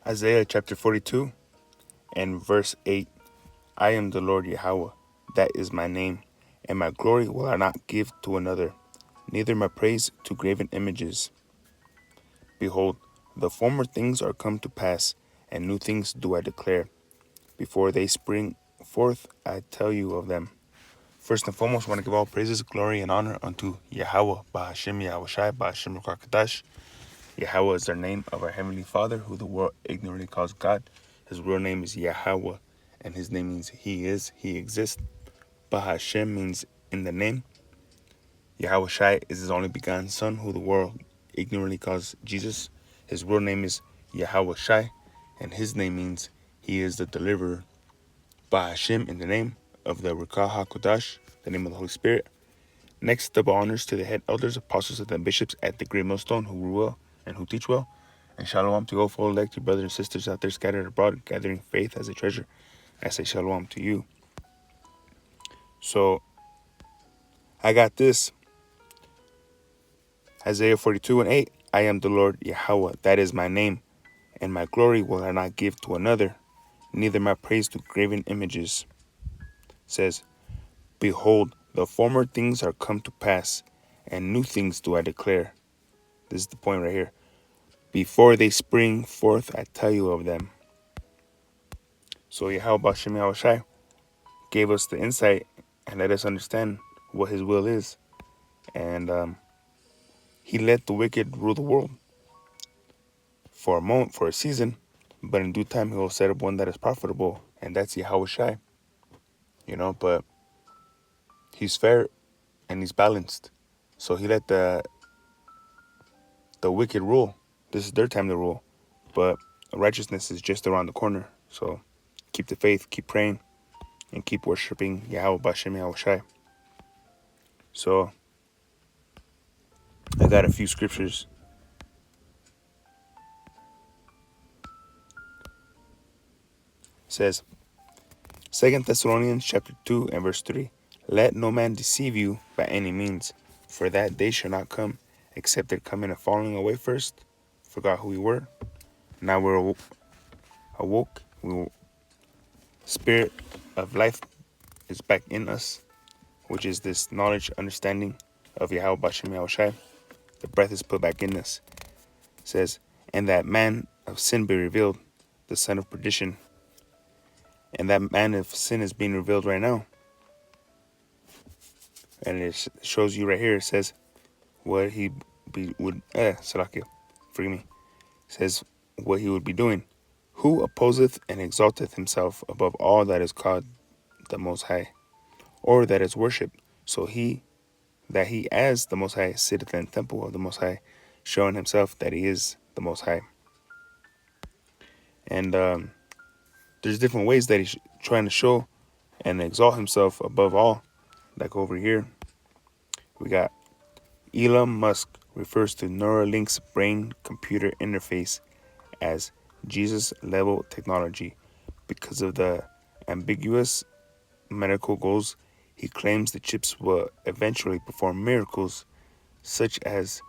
Isaiah chapter 42 and verse 8. I am the Lord Yahweh, that is my name, and my glory will I not give to another, neither my praise to graven images. Behold, the former things are come to pass, and new things do I declare. Before they spring forth, I tell you of them. First and foremost, I want to give all praises, glory, and honor unto Yahweh, Bahashem Yahweh Shai, Bahashem Rakakadash. Yahweh is the name of our Heavenly Father, who the world ignorantly calls God. His real name is Yahweh, and his name means He is, He exists. Bahashem means in the name. Yahweh Shai is his only begotten Son, who the world ignorantly calls Jesus. His real name is Yahweh Shai, and his name means He is the deliverer. Bahashem in the name of the Ruach HaKodesh, the name of the Holy Spirit. Next, double honors to the head elders, apostles, and bishops at the Great Millstone who rule well and who teach well. And shalom to all full elect, your brothers and sisters out there scattered abroad, gathering faith as a treasure. I say shalom to you. So, I got this. Isaiah 42 and 8. I am the Lord Yahweh, that is my name, and my glory will I not give to another, neither my praise to graven images. It says, behold, the former things are come to pass, and new things do I declare. This is the point right here. Before they spring forth, I tell you of them. So Yahweh Bashem Yahweh Shai gave us the insight and let us understand what his will is. And he let the wicked rule the world for a moment, for a season, but in due time he will set up one that is profitable, and that's Yahweh Shai. But he's fair and he's balanced. So he let the wicked rule. This is their time to rule. But righteousness is just around the corner. So keep the faith, keep praying, and keep worshiping Yahweh Bashem Yahweh Shai. So I got a few scriptures. It says, 2 Thessalonians chapter 2 and verse 3. Let no man deceive you by any means, for that day shall not come, except there come in a falling away first. Forgot who we were. Now we're awoke. Spirit of life is back in us, which is this knowledge, understanding of Yahweh Bashem Yahweh Shai. The breath is put back in us. It says, and that man of sin be revealed, the son of perdition. And that man of sin is being revealed right now. And it shows you right here. It says what he would. Salakia, forgive me. It says what he would be doing. Who opposeth and exalteth himself above all that is called the Most High, or that is worshipped. So he as the Most High sitteth in the temple of the Most High, showing himself that he is the Most High. And there's different ways that he's trying to show and exalt himself above all. Like over here, we got Elon Musk refers to Neuralink's brain-computer interface as Jesus-level technology because of the ambiguous medical goals. He claims the chips will eventually perform miracles such as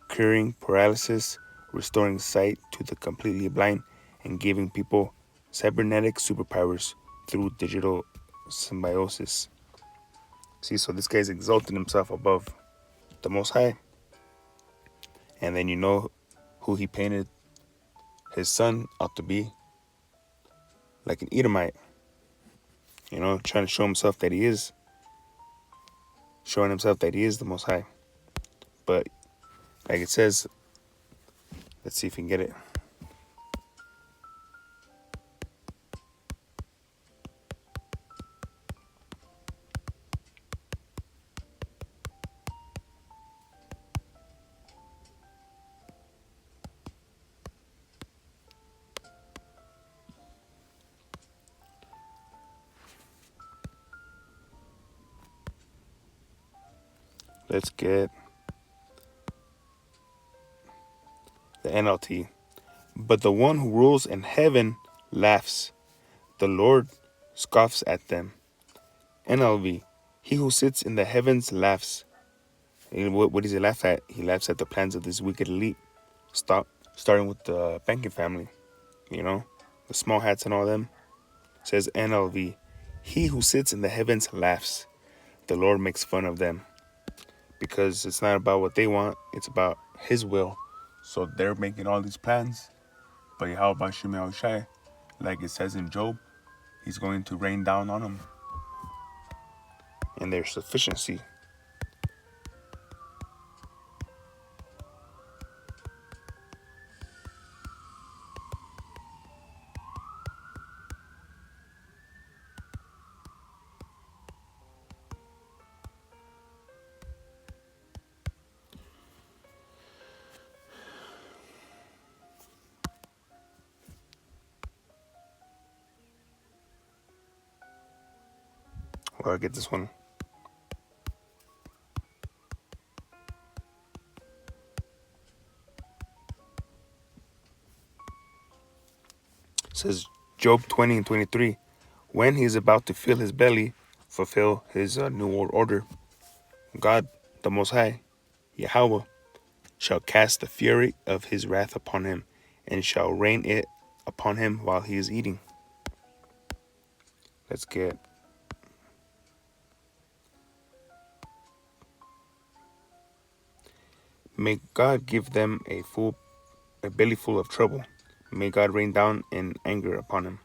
curing paralysis, restoring sight to the completely blind, and giving people cybernetic superpowers through digital symbiosis. See, so this guy's exalting himself above the Most High. And then you know who he painted his son out to be, like an Edomite. Trying to show himself that he is. Showing himself that he is the Most High. But, like it says, let's see if we can get it. Let's get the NLT. But the one who rules in heaven laughs. The Lord scoffs at them. NLV. He who sits in the heavens laughs. And what does he laugh at? He laughs at the plans of this wicked elite. Starting with the banking family. you know, the small hats and all them. It says NLV, he who sits in the heavens laughs. The Lord makes fun of them. Because it's not about what they want, it's about his will. So they're making all these plans. But Yahweh Shem Yahushai, like it says in Job, he's going to rain down on them in their sufficiency. Well, I get this one. It says Job 20 and 23. When he is about to fill his belly, fulfill his new world order, God, the Most High, Yahweh, shall cast the fury of his wrath upon him, and shall rain it upon him while he is eating. Let's get May God give them a belly full of trouble. May God rain down in anger upon him.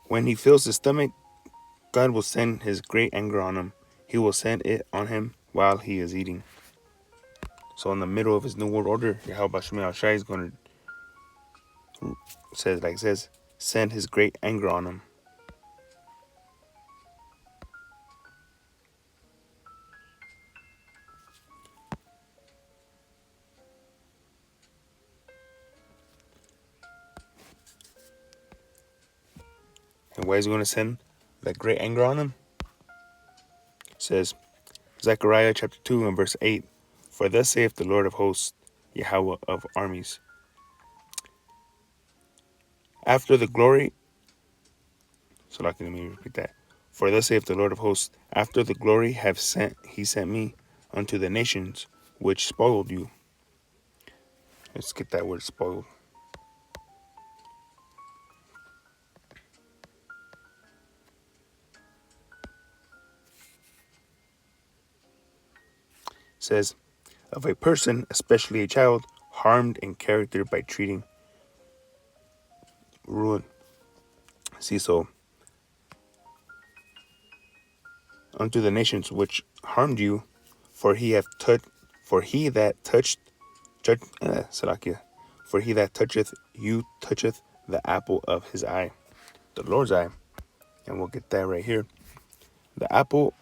When he fills his stomach, God will send his great anger on him. He will send it on him while he is eating. So in the middle of his new world order, Yahweh Shemel Shai is going to says send his great anger on him. And why is he going to send that great anger on him? It says Zechariah chapter 2 and verse 8. For thus saith the Lord of hosts, Yahweh of armies. After the glory, let me repeat that. For thus saith the Lord of hosts, after the glory he sent me unto the nations which spoiled you. Let's get that word spoiled. It says, of a person, especially a child, harmed in character by treating ruin. See, so unto the nations which harmed you, for he that toucheth you toucheth the apple of his eye, the Lord's eye. And we'll get that right here. The apple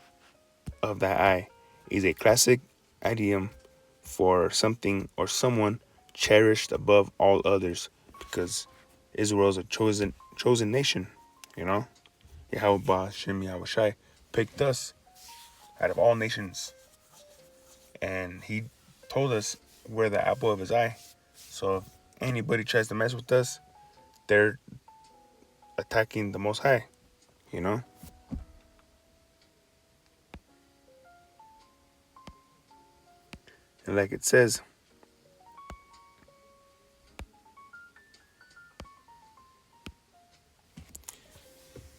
of that eye is a classic idiom for something or someone cherished above all others, because Israel is a chosen nation, you know. Yahweh Shem Yahushai picked us out of all nations, and he told us we're the apple of his eye. So if anybody tries to mess with us, they're attacking the Most High, you know. And like it says,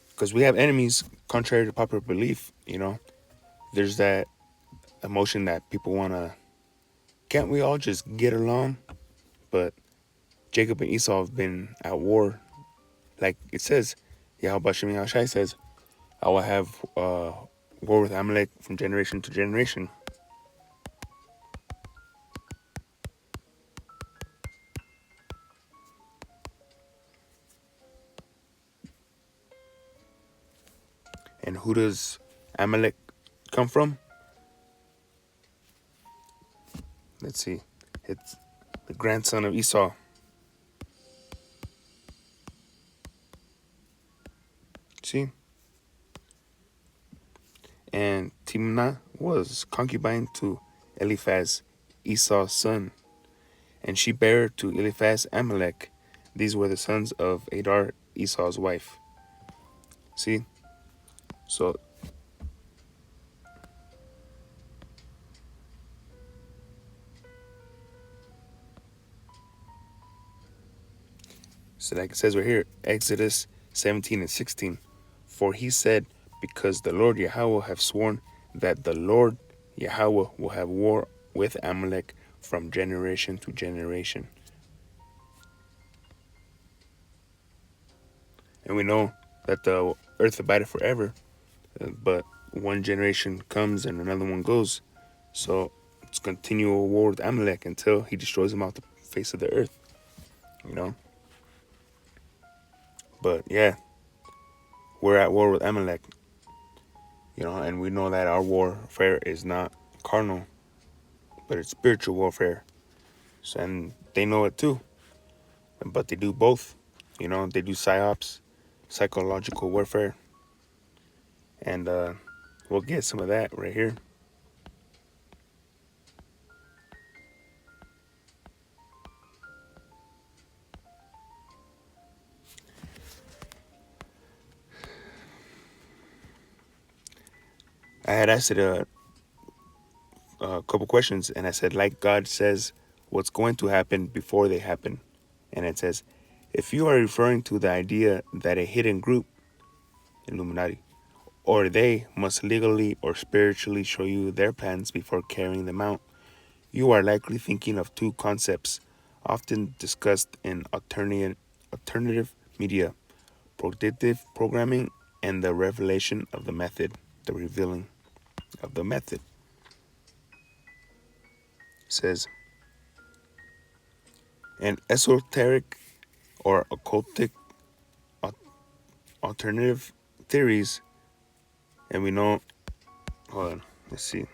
because we have enemies, contrary to popular belief, you know. There's that emotion that people want to, can't we all just get along? But Jacob and Esau have been at war. Like it says, Yahweh Shem Yahushai says, I will have war with Amalek from generation to generation. And who does Amalek come from? Let's see. It's the grandson of Esau. See? And Timnah was concubine to Eliphaz, Esau's son. And she bare to Eliphaz Amalek. These were the sons of Adar, Esau's wife. See? So So like it says right here, Exodus 17 and 16. For he said, because the Lord Yahweh have sworn that the Lord Yahweh will have war with Amalek from generation to generation. And we know that the earth abideth forever, but one generation comes and another one goes. So it's continual war with Amalek until he destroys him off the face of the earth, you know? But yeah, we're at war with Amalek, and we know that our warfare is not carnal, but it's spiritual warfare. So, and they know it too, but they do both. They do psyops, psychological warfare, and we'll get some of that right here. I had asked it a couple questions, and I said, like God says, what's going to happen before they happen. And it says, if you are referring to the idea that a hidden group, Illuminati, or they must legally or spiritually show you their plans before carrying them out, you are likely thinking of two concepts often discussed in alternative media: predictive programming and the revelation of the method, the revealing of the method. It says, an esoteric or occultic alternative theories, and we know, hold on, let's see.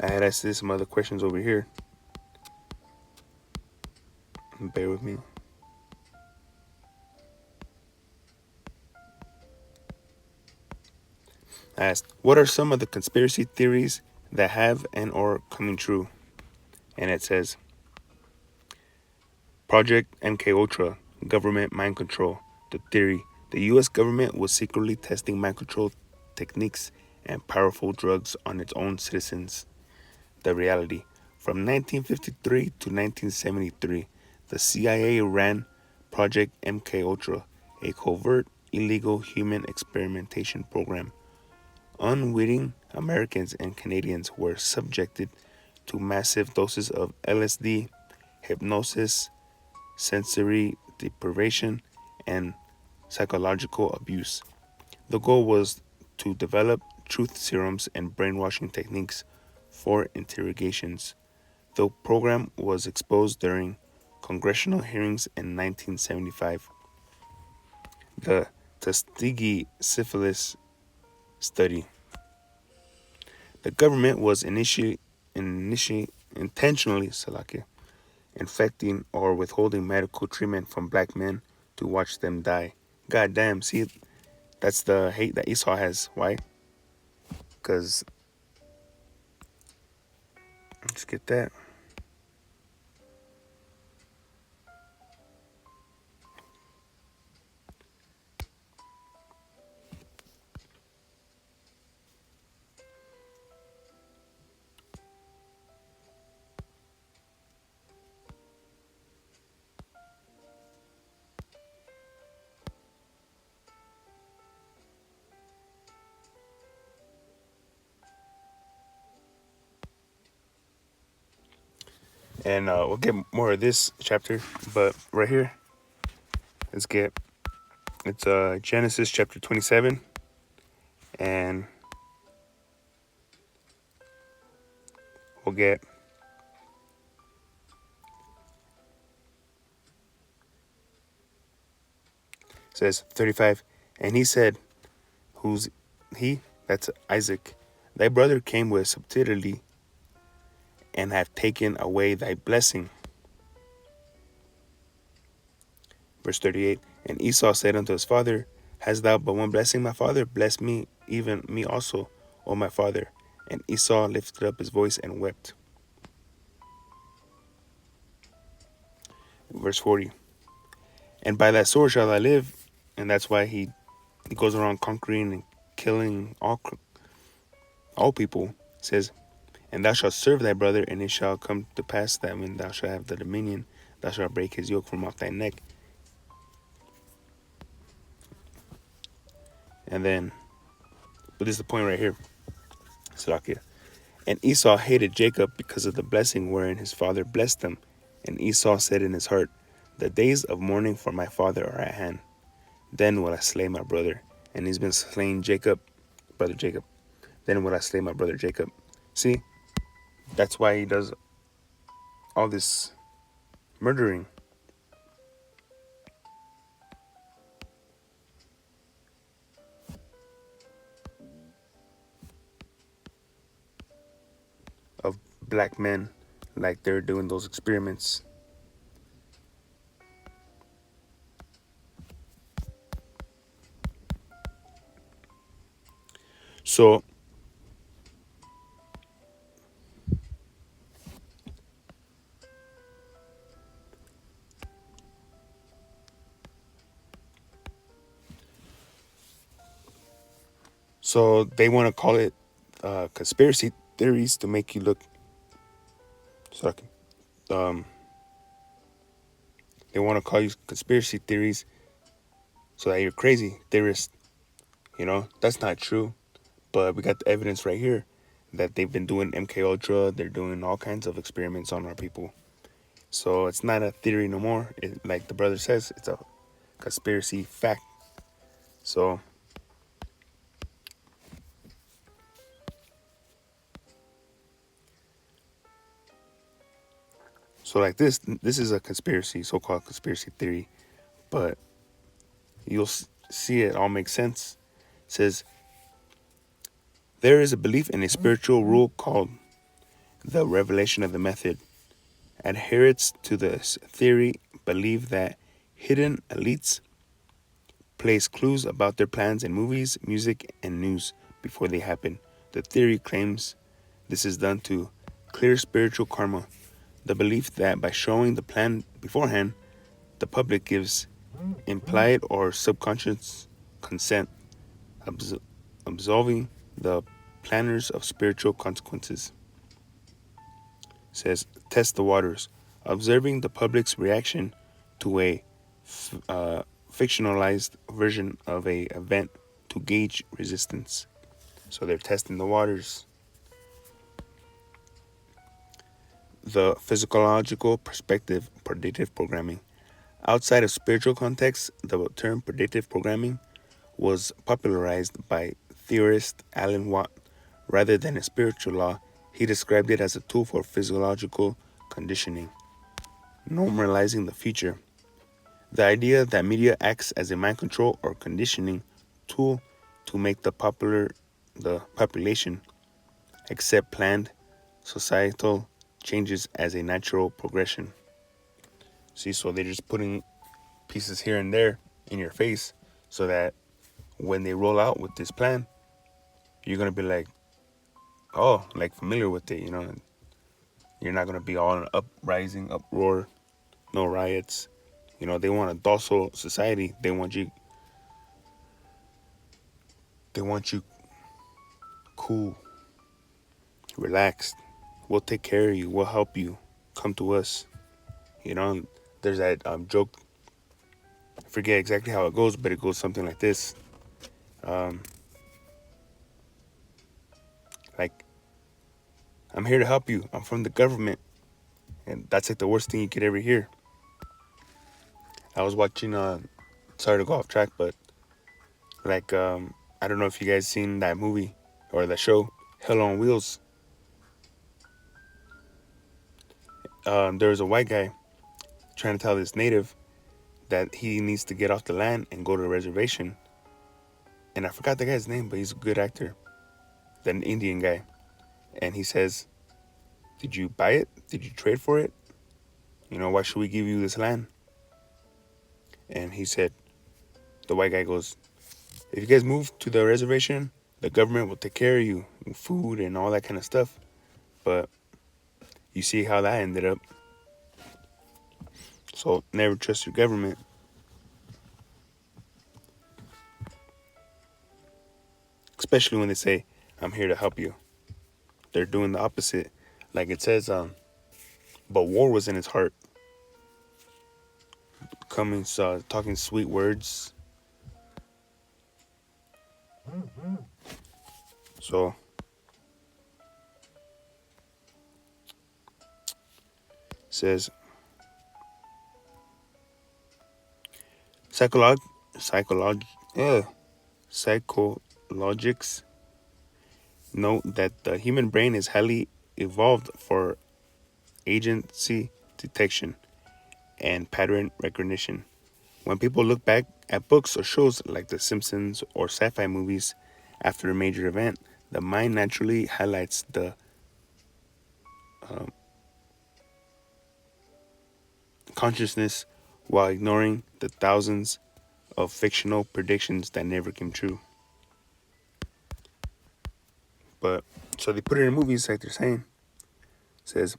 I had asked some other questions over here. Bear with me. I asked, what are some of the conspiracy theories that have and are coming true? And it says, Project MK Ultra, government mind control. The theory: the U.S. government was secretly testing mind control techniques and powerful drugs on its own citizens. The reality: from 1953 to 1973, the CIA ran Project MK Ultra, a covert, illegal human experimentation program. Unwitting Americans and Canadians were subjected to massive doses of LSD, hypnosis, sensory deprivation, and psychological abuse. The goal was to develop truth serums and brainwashing techniques for interrogations. The program was exposed during congressional hearings in 1975. The Tuskegee syphilis study. The government was intentionally infecting or withholding medical treatment from black men to watch them die. God damn, see, that's the hate that Esau has. Why? Because, let's get that. And we'll get more of this chapter, but right here, let's get, it's Genesis chapter 27, and we'll get, it says 35, and he said, who's he? That's Isaac. Thy brother came with subtlety and have taken away thy blessing. Verse 38, and Esau said unto his father, hast thou but one blessing, my father? Bless me, even me also, O my father. And Esau lifted up his voice and wept. Verse 40, and by that sword shall I live. And that's why he goes around conquering and killing all all people. It says, and thou shalt serve thy brother, and it shall come to pass that when thou shalt have the dominion, thou shalt break his yoke from off thy neck. And then, but this is the point right here. Salakia. And Esau hated Jacob because of the blessing wherein his father blessed him. And Esau said in his heart, the days of mourning for my father are at hand. Then will I slay my brother. And he's been slaying Jacob, brother Jacob. Then will I slay my brother Jacob. See, that's why he does all this murdering. Of black men, like they're doing those experiments. So they want to call it conspiracy theories to make you look. Sorry. Um, they want to call you conspiracy theories so that you're crazy theorist. You know, that's not true. But we got the evidence right here that they've been doing MK Ultra. They're doing all kinds of experiments on our people. So it's not a theory no more. Like the brother says, it's a conspiracy fact. So like this is a conspiracy, so-called conspiracy theory, but you'll see it all makes sense. It says, there is a belief in a spiritual rule called the revelation of the method. Adherents to this theory believe that hidden elites place clues about their plans in movies, music, and news before they happen. The theory claims this is done to clear spiritual karma. The belief that by showing the plan beforehand, the public gives implied or subconscious consent, absolving the planners of spiritual consequences. It says, test the waters, observing the public's reaction to a fictionalized version of a event to gauge resistance. So they're testing the waters. The physiological perspective, predictive programming. Outside of spiritual context, the term predictive programming was popularized by theorist Alan Watt. Rather than a spiritual law, he described it as a tool for physiological conditioning, normalizing the future. The idea that media acts as a mind control or conditioning tool to make the population accept planned societal changes as a natural progression. See, so they're just putting pieces here and there in your face so that when they roll out with this plan, you're going to be like, oh, like familiar with it, you know. You're not going to be all in an uprising, uproar, no riots. You know, they want a docile society. They want you cool, relaxed. We'll take care of you. We'll help you. Come to us. You know, there's that joke. I forget exactly how it goes, but it goes something like this. Like, I'm here to help you. I'm from the government. And that's like the worst thing you could ever hear. I was watching, sorry to go off track, but like, I don't know if you guys seen that movie or that show, Hell on Wheels. There was a white guy trying to tell this native that he needs to get off the land and go to a reservation. And I forgot the guy's name, but he's a good actor. An Indian guy. And he says, did you buy it? Did you trade for it? You know, why should we give you this land? And he said, the white guy goes, if you guys move to the reservation, the government will take care of you, food and all that kind of stuff. But you see how that ended up. So never trust your government. Especially when they say, I'm here to help you. they're doing the opposite. Like it says, but war was in his heart, coming, talking sweet words. So it says psycholog, psycholog, uh, psychologics note that the human brain is highly evolved for agency detection and pattern recognition. When people look back at books or shows like The Simpsons or sci fi movies after a major event, the mind naturally highlights the consciousness while ignoring the thousands of fictional predictions that never came true. But so they put it in movies, like they're saying. It says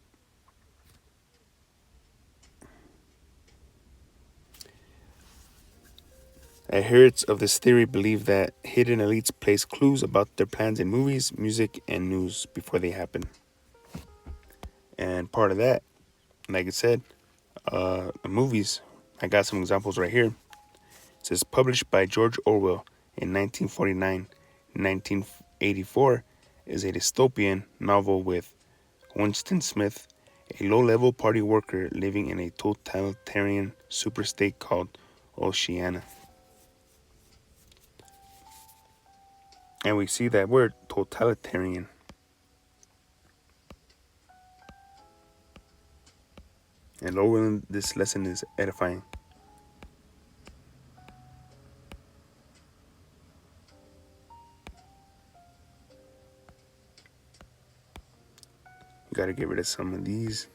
adherents of this theory believe that hidden elites place clues about their plans in movies, music, and news before they happen. And part of that, like I said, movies. I got some examples right here. It says published by George Orwell in 1949. 1984 is a dystopian novel with Winston Smith, a low-level party worker living in a totalitarian superstate called Oceania. And we see that word totalitarian. And Orwell, this lesson is edifying. You gotta get rid of some of these.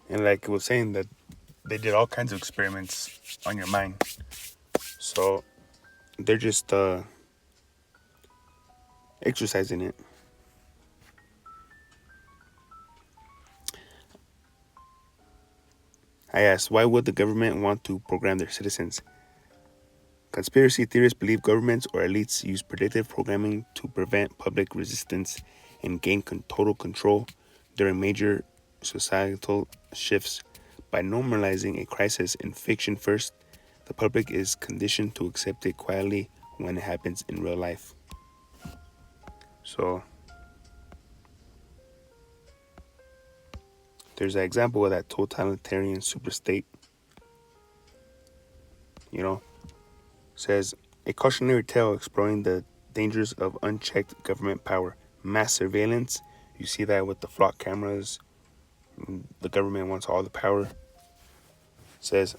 And like it was saying that they did all kinds of experiments on your mind. So they're just exercising it. I asked, why would the government want to program their citizens? Conspiracy theorists believe governments or elites use predictive programming to prevent public resistance and gain total control during major societal shifts. By normalizing a crisis in fiction first, the public is conditioned to accept it quietly when it happens in real life. So there's an example of that totalitarian superstate. You know, says a cautionary tale exploring the dangers of unchecked government power, mass surveillance. You see that with the flock cameras. The government wants all the power. Says,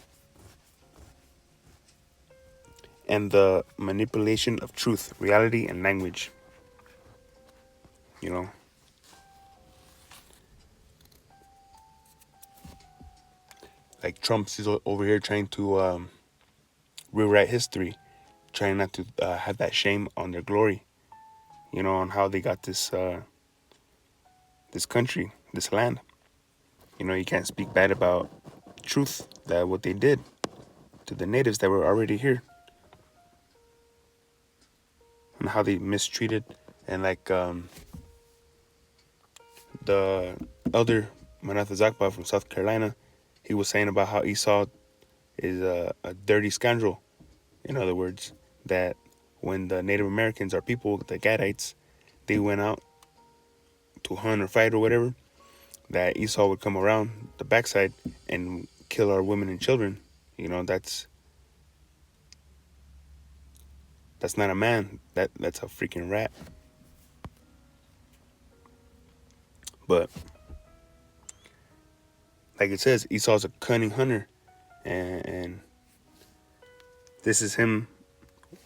and the manipulation of truth, reality, and language. You know, like Trump's is over here trying to rewrite history, trying not to have that shame on their glory. You know, on how they got this country, this land. You know, you can't speak bad about truth, that what they did to the natives that were already here, and how they mistreated. And like the elder Manatha Zakpa from South Carolina, he was saying about how Esau is a dirty scoundrel. In other words, that when the Native Americans, our people, the Gadites, they went out to hunt or fight or whatever, that Esau would come around the backside and kill our women and children. You know, that's not a man. That's a freaking rat. But like it says, Esau's a cunning hunter, and this is him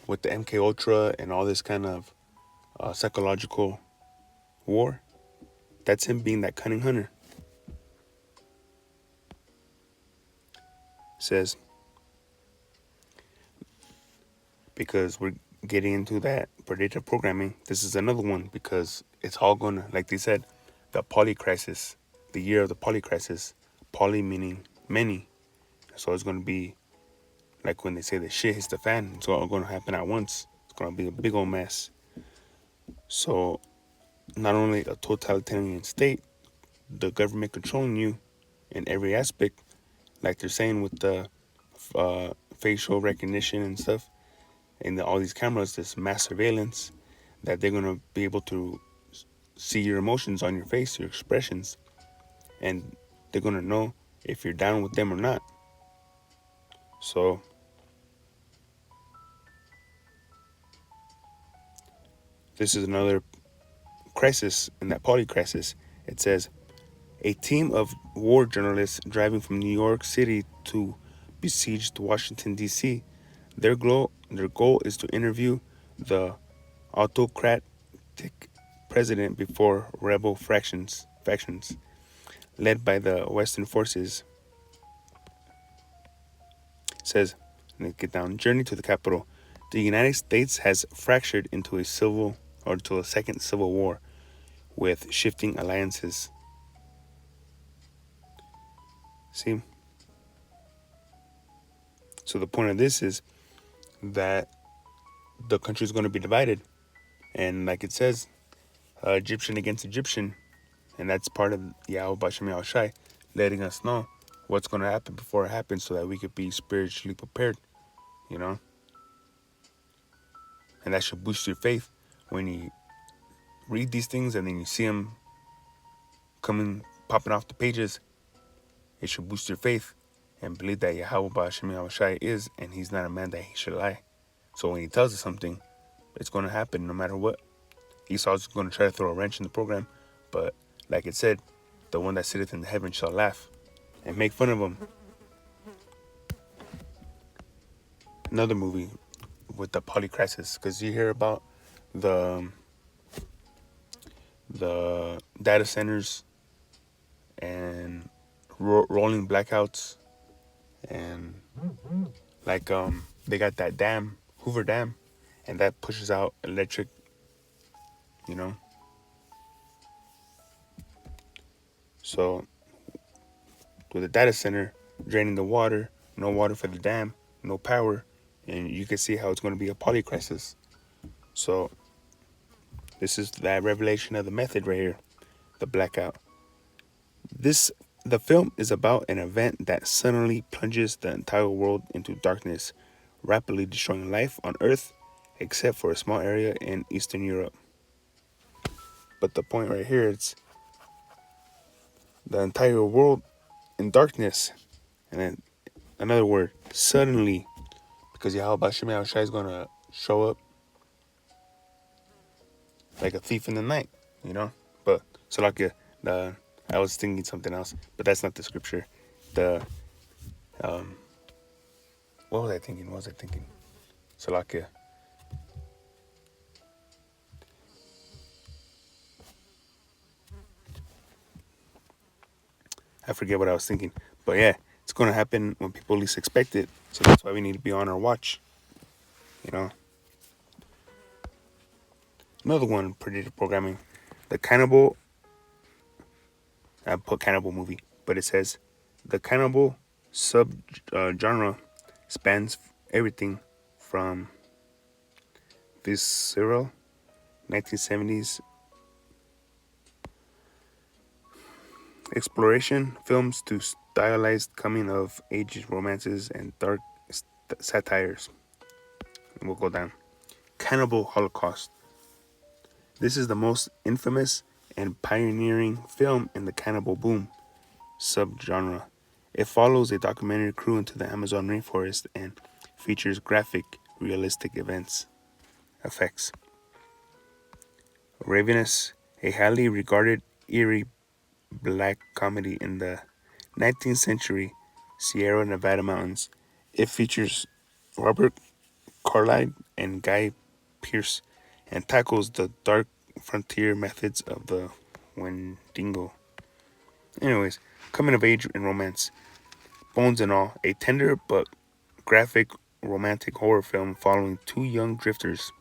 with the MK Ultra and all this kind of psychological war. That's him being that cunning hunter. It says, because we're getting into that predictive programming, this is another one because it's all gonna, like they said, the polycrisis, the year of the polycrisis. Poly meaning many, so it's gonna be like when they say the shit hits the fan. It's all gonna happen at once. It's gonna be a big old mess. So not only a totalitarian state, the government controlling you in every aspect, like they're saying with the facial recognition and stuff, and all these cameras, this mass surveillance, that they're gonna be able to see your emotions on your face, your expressions, and they're gonna know if you're down with them or not. So this is another crisis in that poly crisis. It says a team of war journalists driving from New York City to besieged Washington D.C. Their goal is to interview the autocratic president before rebel factions led by the Western forces. It says, let's get down. Journey to the capital. The United States has fractured into a second civil war with shifting alliances. See? So the point of this is that the country is going to be divided. And like it says, Egyptian against Egyptian. And that's part of Yahweh Bashem Yahweh Shai, letting us know what's going to happen before it happens so that we could be spiritually prepared, you know? And that should boost your faith when you read these things and then you see them popping off the pages. It should boost your faith and believe that Yahweh Bashem Yahweh Shai is, and he's not a man that he should lie. So when he tells us something, it's going to happen no matter what. Esau's going to try to throw a wrench in the program, but like it said, the one that sitteth in the heaven shall laugh and make fun of him. Another movie with the polycrisis, because you hear about the data centers and rolling blackouts, and like they got that dam, Hoover Dam, and that pushes out electric, you know. So with the data center draining the water, no water for the dam, no power, and you can see how it's going to be a polycrisis. So this is that revelation of the method right here, the blackout. The film is about an event that suddenly plunges the entire world into darkness, rapidly destroying life on Earth, except for a small area in Eastern Europe. But the point right here is the entire world in darkness. And then another word, suddenly, because Yahweh Bashem Yahweh Shai is going to show up like a thief in the night, you know? But, Salakia, I was thinking something else, but that's not the scripture. What was I thinking? Salakia. I forget what I was thinking. But yeah, it's going to happen when people least expect it. So that's why we need to be on our watch, you know? Another one, predictive programming. The cannibal, I put cannibal movie, but it says the cannibal genre spans everything from visceral 1970s exploration films to stylized coming of age romances and dark satires. We'll go down. Cannibal Holocaust. This is the most infamous and pioneering film in the cannibal boom subgenre. It follows a documentary crew into the Amazon rainforest and features graphic, realistic effects. Ravenous, a highly regarded, eerie black comedy in the 19th century Sierra Nevada mountains. It features Robert Carlyle and Guy Pearce and tackles the dark frontier methods of the Wendigo. Anyways, coming of age and romance. Bones and All, a tender but graphic romantic horror film following two young drifters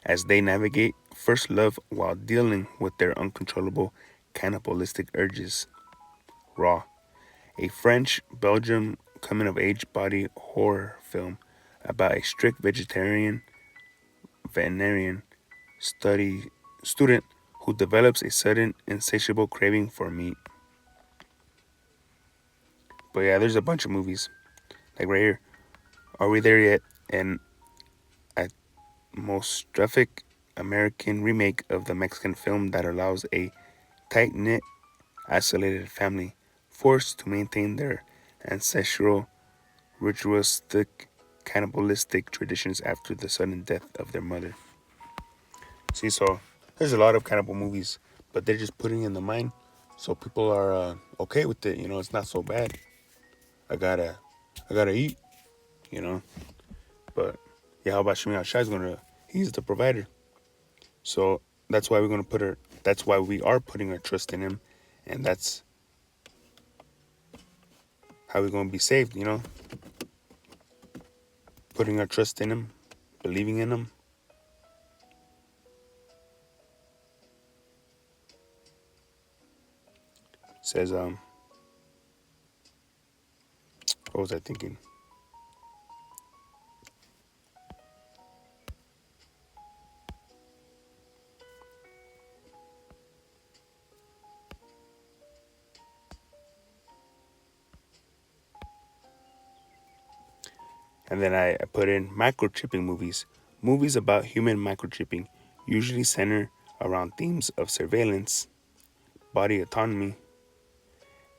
as they navigate first love while dealing with their uncontrollable cannibalistic urges. Raw, a French Belgium coming of age body horror film about a strict vegetarian veterinarian study student who develops a sudden insatiable craving for meat. But yeah, there's a bunch of movies. Like right here. Are We There Yet? And atmospheric American remake of the Mexican film that allows a tight knit, isolated family forced to maintain their ancestral, ritualistic, cannibalistic traditions after the sudden death of their mother. See, so there's a lot of cannibal movies, but they're just putting in the mind, so people are okay with it. You know, it's not so bad. I gotta, I gotta eat. You know, but yeah, how about Shmi Shai's gonna? He's the provider. So that's why we're gonna put our. That's why we are putting our trust in him, and that's how we're gonna be saved. You know, putting our trust in him, believing in him. Says what was I thinking? And then I put in microchipping movies. Movies about human microchipping usually center around themes of surveillance, body autonomy,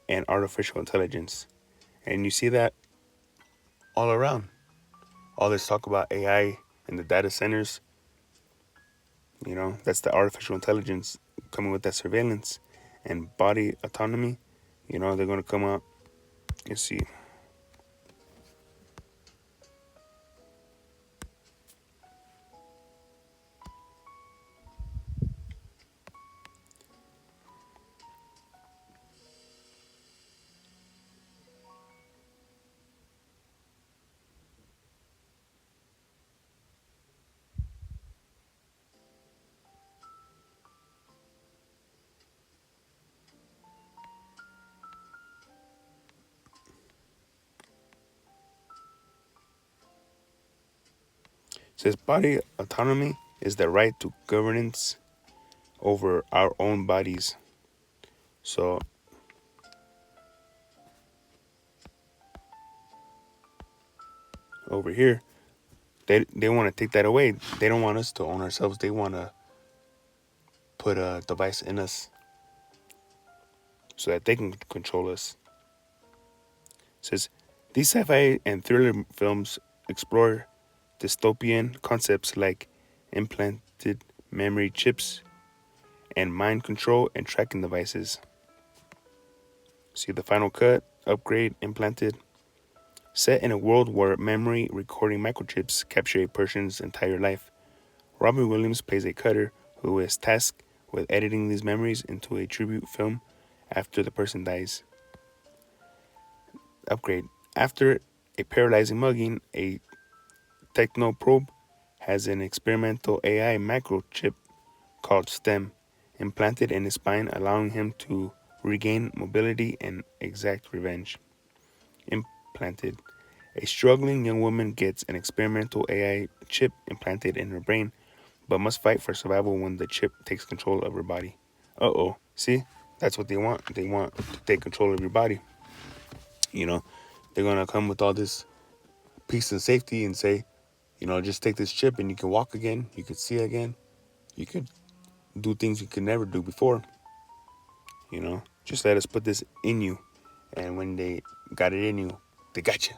and artificial intelligence. And you see that all around. All this talk about AI and the data centers, you know, that's the artificial intelligence coming with that surveillance and body autonomy. You know, they're going to come out. You see. It says body autonomy is the right to governance over our own bodies. So over here, they want to take that away. They don't want us to own ourselves. They want to put a device in us so that they can control us. It says these sci-fi and thriller films explore dystopian concepts like implanted memory chips and mind control and tracking devices. See the final cut, upgrade, implanted. Set in a world where memory recording microchips capture a person's entire life, Robin Williams plays a cutter who is tasked with editing these memories into a tribute film after the person dies. Upgrade. After a paralyzing mugging, a technoprobe has an experimental AI microchip called STEM implanted in his spine, allowing him to regain mobility and exact revenge. Implanted. A struggling young woman gets an experimental AI chip implanted in her brain, but must fight for survival when the chip takes control of her body. Uh oh. See? That's what they want. They want to take control of your body. You know, they're going to come with all this peace and safety and say, you know, just take this chip and you can walk again. You could see again. You could do things you could never do before. You know, just let us put this in you. And when they got it in you, they got you.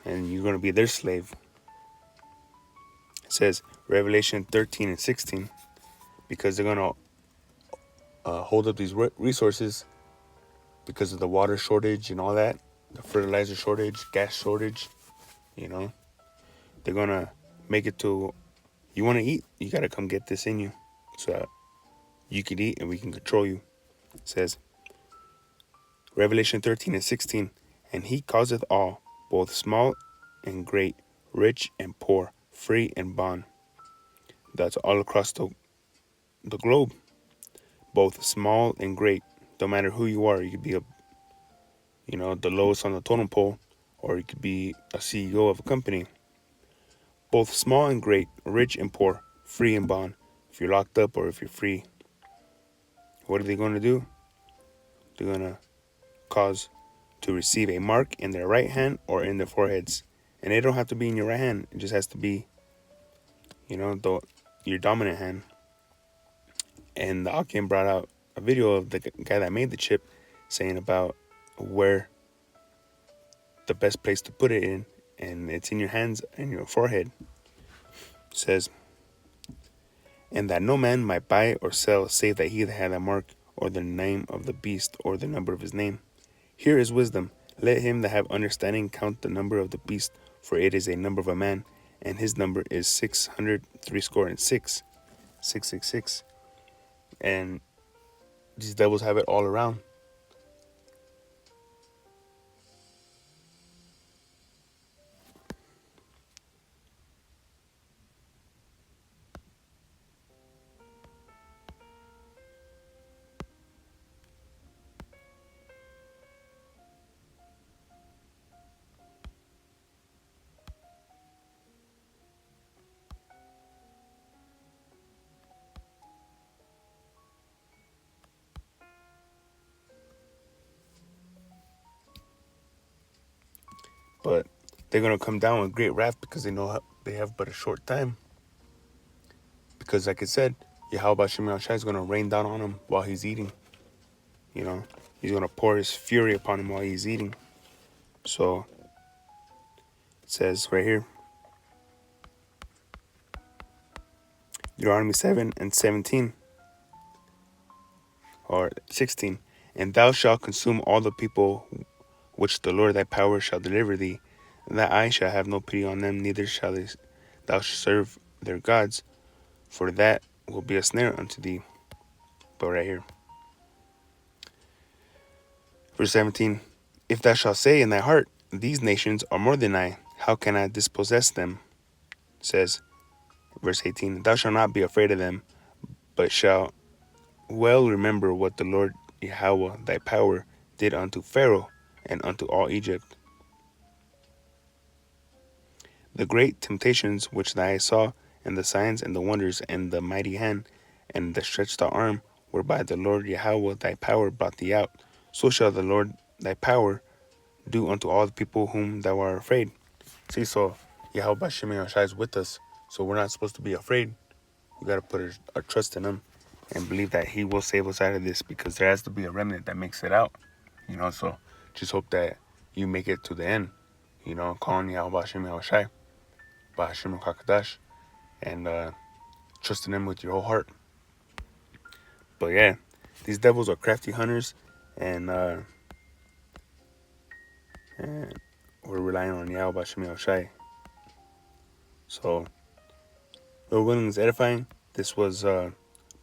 And you're going to be their slave. It says Revelation 13 and 16, because they're going to hold up these resources because of the water shortage and all that, the fertilizer shortage, gas shortage, you know, they're going to make it to, you want to eat, you got to come get this in you so that you can eat and we can control you. It says, Revelation 13:16, and he causeth all, both small and great, rich and poor, free and bond. That's all across the globe, both small and great. Don't matter who you are. You could be the lowest on the totem pole, or you could be a CEO of a company. Both small and great, rich and poor, free and bond. If you're locked up or if you're free, what are they going to do? They're going to cause to receive a mark in their right hand or in their foreheads. And it don't have to be in your right hand. It just has to be, your dominant hand. And the Akim brought out a video of the guy that made the chip saying about where the best place to put it in, and it's in your hands and your forehead. It says, and that no man might buy or sell save that he that had that mark, or the name of the beast, or the number of his name. Here is wisdom. Let him that have understanding count the number of the beast, for it is a number of a man, and his number is 666. 666. And these devils have it all around. But they're going to come down with great wrath because they know they have but a short time. Because like I said, Yahweh Shem Shai is going to rain down on him while he's eating. He's going to pour his fury upon him while he's eating. So it says right here, Deuteronomy 7:17 or 16, and thou shalt consume all the people which the Lord thy power shall deliver thee, that I shall have no pity on them, neither shall thou serve their gods, for that will be a snare unto thee. But right here, verse 17, if thou shalt say in thy heart, these nations are more than I, how can I dispossess them? It says, verse 18, thou shalt not be afraid of them, but shalt well remember what the Lord Yahweh thy power did unto Pharaoh and unto all Egypt. The great temptations which thy eyes saw, and the signs and the wonders, and the mighty hand, and the stretched out arm, whereby the Lord Yahweh thy power brought thee out, so shall the Lord thy power do unto all the people whom thou art afraid. See, so Yahweh Shem Shai is with us, so we're not supposed to be afraid. We got to put our trust in him and believe that he will save us out of this, because there has to be a remnant that makes it out. So just hope that you make it to the end. Call on Yahweh Shem Shai, Ba'Hashem Kakadash, and trust in him with your whole heart. But yeah, these devils are crafty hunters, and we're relying on Yahweh Shem Shai. So, Lord willing is edifying. This was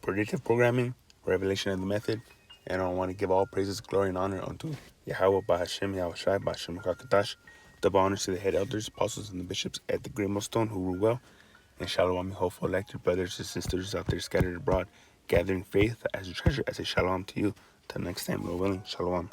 predictive programming, revelation of the method, and I want to give all praises, glory, and honor unto Yahweh, Ba'Hashem Yahweh Shai, Ba'Hashem Kakadash. Double honors to the head elders, apostles, and the bishops at the Great Millstone who rule well. And shalom, hopeful elected brothers and sisters out there scattered abroad, gathering faith as a treasure, as a shalom to you. Till next time, Lord willing, shalom.